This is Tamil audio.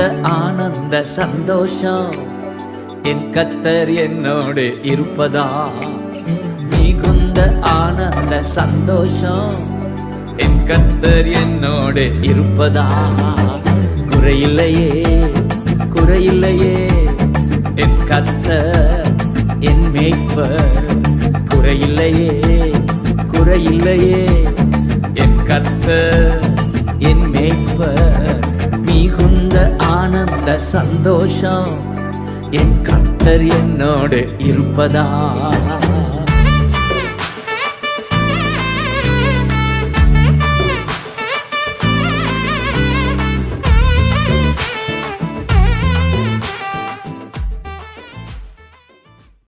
மிகுந்த ஆனந்த சந்தோஷம் என் கர்த்தர் என்னோடு இருப்பதா. மிகுந்த ஆனந்த சந்தோஷம் என் கர்த்தர் என்னோடு இருப்பதா. குறையில்லையே குறையில்லையே என் கர்த்தர் என் மேய்ப்பர். குறையில்லையே குறையில்லையே என் கர்த்தர் என் மேய்ப்பர். மிகுந்த ஆனந்த சந்தோஷம் என் கர்த்தர் என்னோடு இருப்பதா.